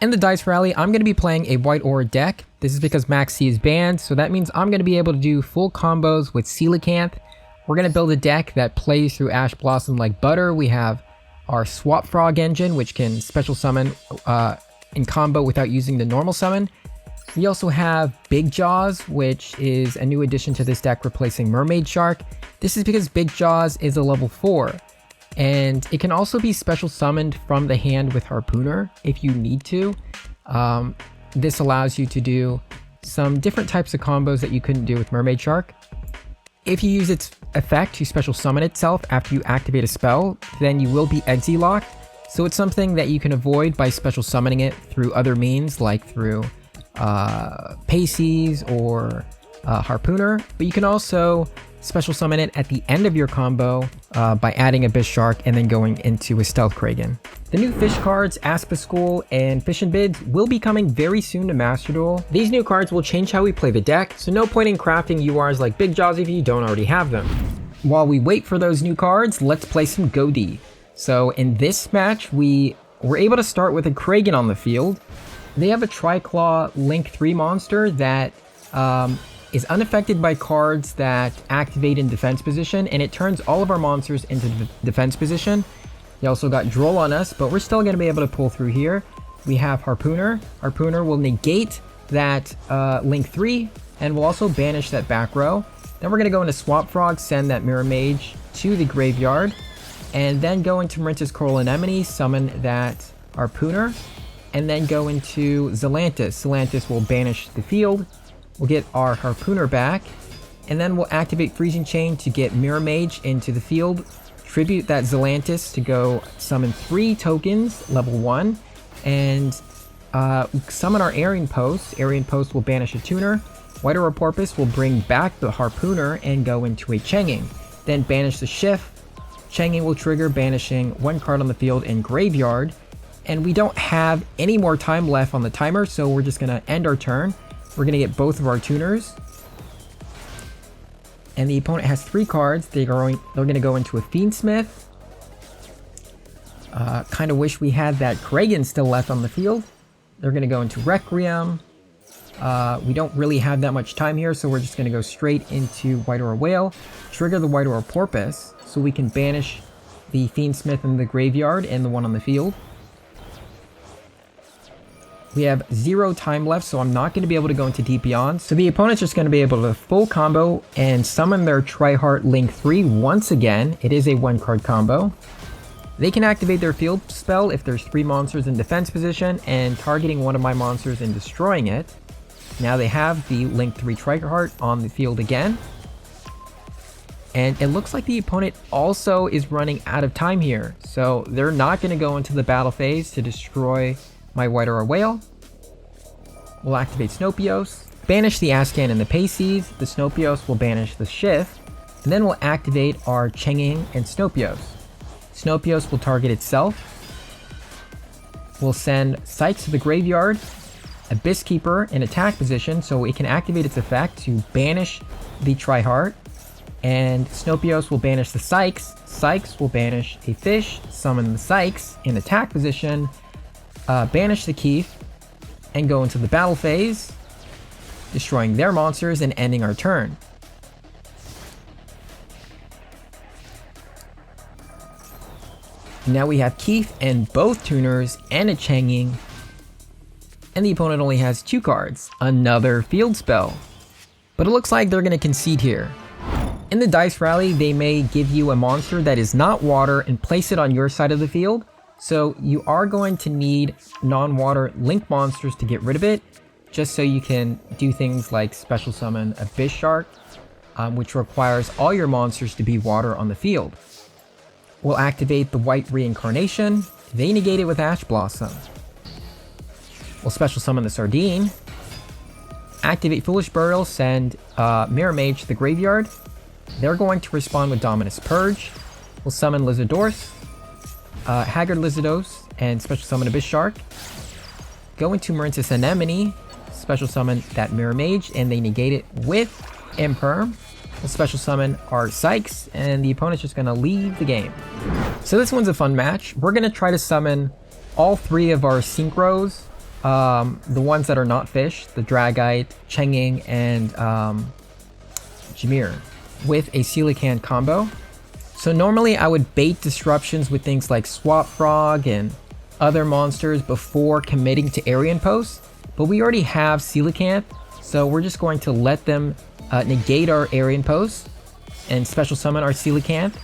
In the Dice Rally, I'm going to be playing a White Aura deck. This is because Max C is banned, so that means I'm going to be able to do full combos with Coelacanth. We're going to build a deck that plays through Ash Blossom like butter. We have our Swap Frog engine, which can special summon in combo without using the normal summon. We also have Big Jaws, which is a new addition to this deck, replacing Mermaid Shark. This is because Big Jaws is a level 4. And it can also be special summoned from the hand with Harpooner if you need to. This allows you to do some different types of combos that you couldn't do with Mermaid Shark. If you use its effect to special summon itself after you activate a spell, then you will be Exi locked. So it's something that you can avoid by special summoning it through other means, like through Paces or Harpooner. But you can also special summon it at the end of your combo by adding Abyss Shark and then going into a Stealth Kragan. The new fish cards, Aspaschool and Fish and Bids, will be coming very soon to Master Duel. These new cards will change how we play the deck, so no point in crafting URs like Big Jaws if you don't already have them. While we wait for those new cards, let's play some Ghoti. So in this match, we were able to start with a Kragan on the field. They have a Triclaw Link 3 monster that is unaffected by cards that activate in defense position, and it turns all of our monsters into defense position. They also got Droll on us, but we're still going to be able to pull through here. We have Harpooner. Harpooner will negate that Link 3, and we'll also banish that back row. Then we're going to go into Swap Frog, send that Mirror Mage to the graveyard, and then go into Marinta's Coral Anemone, summon that Harpooner, and then go into Zelantis. Zelantis will banish the field. We'll get our Harpooner back, and then we'll activate Freezing Chain to get Mirror Mage into the field, tribute that Zelantis to go summon 3 tokens, level 1, and summon our Aryan Post. Aryan Post will banish a tuner. White Aura Porpoise will bring back the Harpooner and go into a Changing. Then banish the Shift. Changing will trigger, banishing 1 card on the field in Graveyard, and we don't have any more time left on the timer, so we're just going to end our turn. We're going to get both of our tuners. And the opponent has 3 cards. They're going to go into a Fiendsmith. Kind of wish we had that Kragan still left on the field. They're going to go into Requiem. We don't really have that much time here, so we're just going to go straight into White Aura Whale. Trigger the White Aura Porpoise, so we can banish the Fiendsmith in the graveyard and the one on the field. We have 0 time left, so I'm not going to be able to go into Deep Beyond. So the opponent's just going to be able to full combo and summon their Triheart Link 3 once again. It is a 1-card combo. They can activate their field spell if there's 3 monsters in defense position and targeting one of my monsters and destroying it. Now they have the Link 3 Triheart on the field again. And it looks like the opponent also is running out of time here. So they're not going to go into the battle phase to destroy my White Aura Whale. We'll activate Snopios, banish the Ascan and the Paces. The Snopios will banish the Shift, and then we'll activate our Changing and Snopios. Snopios will target itself. We'll send Sykes to the graveyard, Abyss Keeper in attack position so it can activate its effect to banish the Triheart, and Snopios will banish the Sykes. Sykes will banish a fish, summon the Sykes in attack position, banish the Keith, and go into the battle phase, destroying their monsters and ending our turn. Now we have Keith and both tuners and a Changing, and the opponent only has 2 cards, another field spell. But it looks like they're going to concede here. In the Dice Rally, they may give you a monster that is not water and place it on your side of the field. So you are going to need non-water link monsters to get rid of it, just so you can do things like special summon Abyss Shark, which requires all your monsters to be water on the field. We'll activate the White Reincarnation. They negate it with Ash Blossom. We'll special summon the Sardine. Activate Foolish Burial, send Mirror Mage to the graveyard. They're going to respond with Dominus Purge. We'll summon Lizardorse, Haggard Lizardos, and special summon Abyss Shark. Go into Marinta's Anemone, special summon that Mirror Mage, and they negate it with Imperm. We'll special summon our Sykes, and the opponent's just going to leave the game. So this one's a fun match. We're going to try to summon all 3 of our Synchros the ones that are not fish, the Dragite, Chenging, and Jameer, with a Coelacanth combo. So normally I would bait disruptions with things like Swap Frog and other monsters before committing to Arian Post, but we already have Coelacanth, so we're just going to let them negate our Arian Post and special summon our Coelacanth.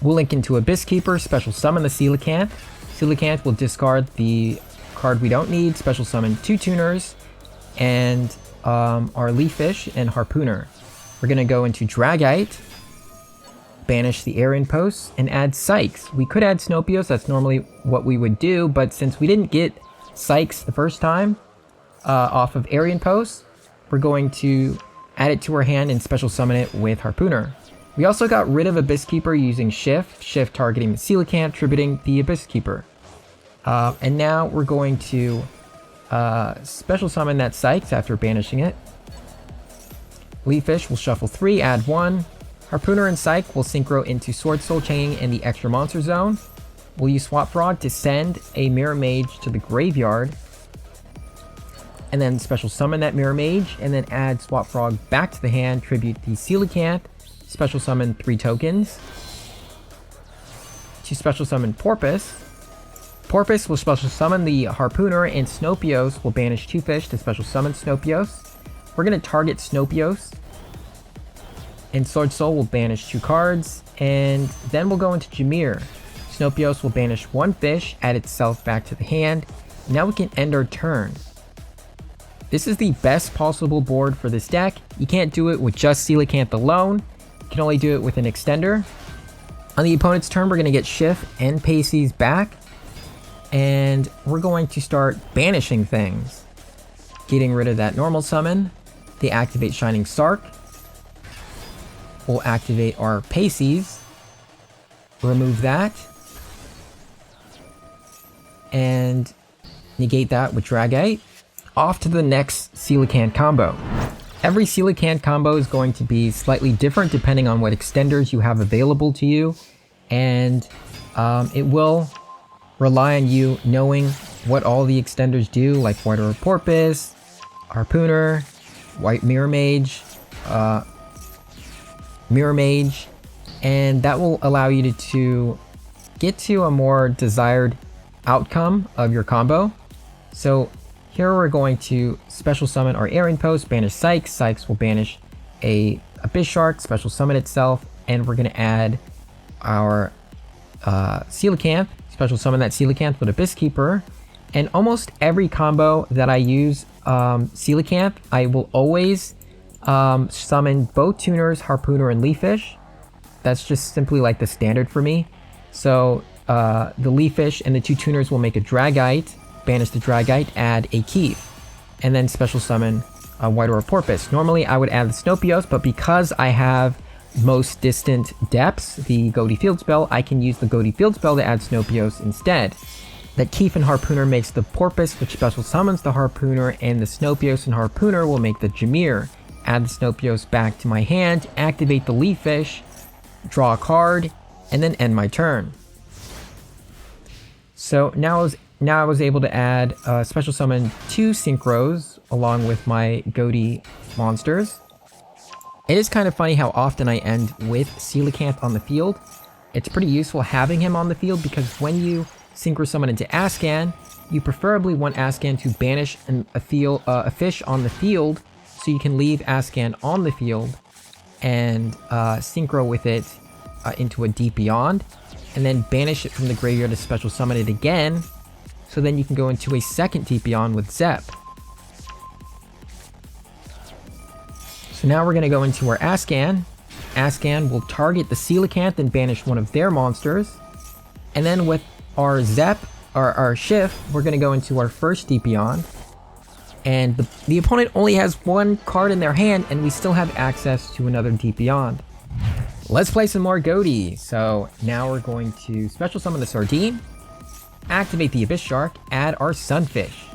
We'll link into Abyss Keeper, special summon the Coelacanth. Coelacanth will discard the card we don't need, special summon 2 tuners, and our Leaf Fish and Harpooner. We're going to go into Dragite, banish the Arian Posts, and add Sykes. We could add Snopios, that's normally what we would do, but since we didn't get Sykes the first time off of Arian Posts, we're going to add it to our hand and special summon it with Harpooner. We also got rid of Abyss Keeper using Shift targeting the Coelacanth, tributing the Abyss Keeper. And now we're going to special summon that Sykes after banishing it. Leaf Fish will shuffle 3, add 1. Harpooner and Psych will synchro into Sword Soul Chaining in the extra monster zone. We'll use Swap Frog to send a Mirror Mage to the graveyard, and then special summon that Mirror Mage, and then add Swap Frog back to the hand, tribute the Coelacanth, special summon 3 tokens. To special summon Porpoise. Porpoise will special summon the Harpooner, and Snopios will banish 2 fish to special summon Snopios. We're going to target Snopios, and Sword Soul will banish 2 cards, and then we'll go into Jameer. Snopios will banish 1 fish, add itself back to the hand. Now we can end our turn. This is the best possible board for this deck. You can't do it with just Coelacanth alone. You can only do it with an extender. On the opponent's turn, we're going to get Shift and Pacey's back, and we're going to start banishing things. Getting rid of that normal summon. They activate Shining Sark. We'll activate our Pacey's, remove that, and negate that with Dragite. Off to the next Coelacanth combo. Every Coelacanth combo is going to be slightly different depending on what extenders you have available to you, and it will rely on you knowing what all the extenders do, like White Aura Porpoise, Harpooner, White Mirror Mage, and that will allow you to get to a more desired outcome of your combo. So here we're going to special summon our Arian Post, banish Sykes. Sykes will banish a Abyss Shark, special summon itself, and we're going to add our Coelacanth, special summon that Coelacanth with Abyss Keeper. And almost every combo that I use Coelacanth, I will always summon both tuners, Harpooner and Leaf Fish. That's just simply like the standard for me. So the Leaf Fish and the 2 tuners will make a Dragite, banish the Dragite, add a Keith, and then special summon a White Aura Porpoise. Normally I would add the Snopios, but because I have most distant depths, the Ghoti Field Spell, I can use the Ghoti Field Spell to add Snopios instead. That Keith and Harpooner makes the Porpoise, which special summons the Harpooner, and the Snopios and Harpooner will make the Jameer. Add the Snopios back to my hand, activate the Leaf Fish, draw a card, and then end my turn. So now I was able to add special summon 2 Synchros along with my Ghoti monsters. It is kind of funny how often I end with Coelacanth on the field. It's pretty useful having him on the field because when you Synchro summon into Ascan, you preferably want Ascan to banish a fish on the field, so you can leave Ascan on the field and Synchro with it into a Deep Beyond, and then banish it from the graveyard to special summon it again, so then you can go into a second Deep Beyond with Zep. So now we're going to go into our Ascan. Ascan will target the Coelacanth and banish one of their monsters, and then with our Zep, or our Shift, we're going to go into our first Deep Beyond, and the opponent only has 1 card in their hand, and we still have access to another Deep Beyond. Let's play some more Ghoti. So now we're going to special summon the Sardine, activate the Abyss Shark, add our Sunfish.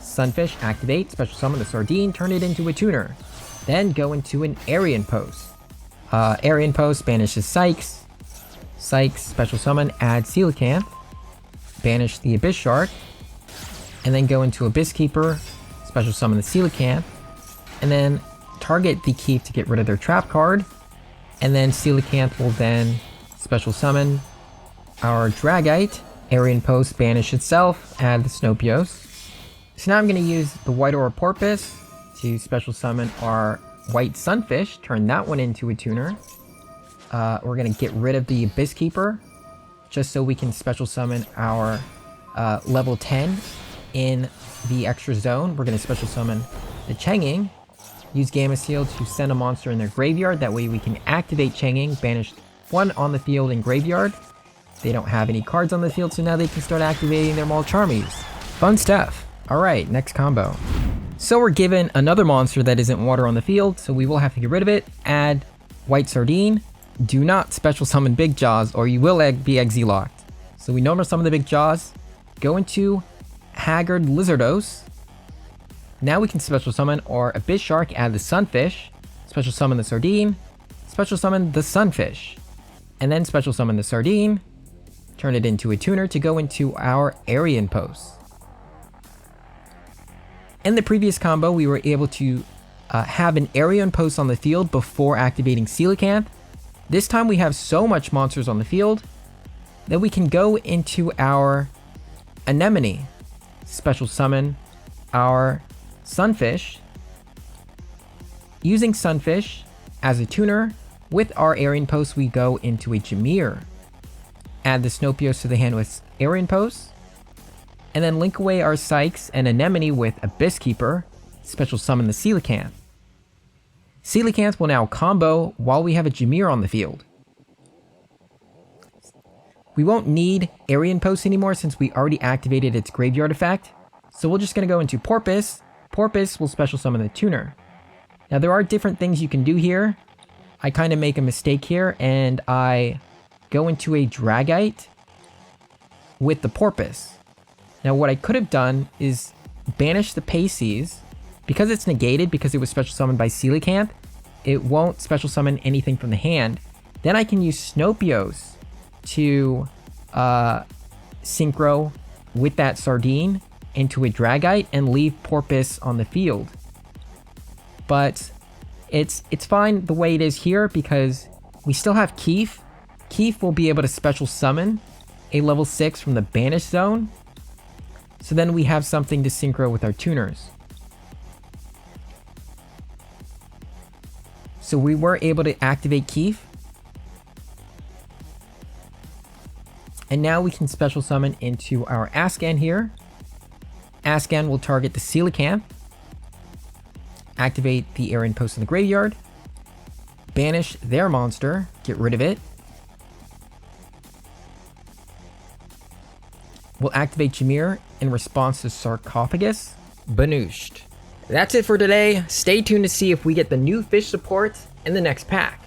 Sunfish, activate, special summon the Sardine, turn it into a tuner. Then go into an Arian Post. Arian Post banishes Sykes. Sykes, special summon, add Coelacanth. Banish the Abyss Shark. and then go into Abyss Keeper, special summon the Coelacanth, and then target the Keep to get rid of their trap card, and then Coelacanth will then special summon our Dragite, Aryan Post, banish itself, add the Snopios. So now I'm going to use the White Aura Porpoise to special summon our White Sunfish, turn that one into a tuner. We're going to get rid of the Abyss Keeper, just so we can special summon our level 10 in the extra zone. We're going to special summon the Changing, use Gamma Seal to send a monster in their graveyard. That way we can activate Changing, banish one on the field in graveyard. They don't have any cards on the field, so now they can start activating their Charmies. Fun stuff. Alright, next combo. So we're given another monster that isn't water on the field, so we will have to get rid of it. Add White Sardine. Do not special summon Big Jaws or you will be Exi locked. So we normal summon the Big Jaws. Go into Haggard Lizardos. Now we can special summon our Abyss Shark, add the Sunfish. Special summon the Sardine. Special summon the Sunfish. And then special summon the Sardine. Turn it into a tuner to go into our Aryan Post. In the previous combo, we were able to have an Aryan Post on the field before activating Coelacanth. This time we have so much monsters on the field that we can go into our Anemone, special summon our Sunfish. Using Sunfish as a tuner, with our Aryan Post we go into a Jameer. Add the Snopios to the hand with Aryan Post. And then link away our Sykes and Anemone with Abyss Keeper, special summon the Coelacanth. Coelacanth will now combo while we have a Jameer on the field. We won't need Aryan Post anymore since we already activated its graveyard effect. So we're just going to go into Porpoise. Porpoise will special summon the tuner. Now there are different things you can do here. I kind of make a mistake here and I go into a Dragite with the Porpoise. Now what I could have done is banish the Paces. Because it's negated, because it was special summoned by Coelacanth, it won't special summon anything from the hand. Then I can use Snopios to synchro with that Sardine into a Dragite and leave Porpoise on the field. But it's fine the way it is here because we still have Keef. Keef will be able to special summon a level 6 from the Banish Zone. So then we have something to synchro with our tuners. So we were able to activate Keef. And now we can special summon into our Ascan here. Ascan will target the Coelacanth. Activate the Aryan Post in the graveyard. Banish their monster. Get rid of it. We'll activate Jameer in response to Sarcophagus. Banooshed. That's it for today. Stay tuned to see if we get the new fish support in the next pack.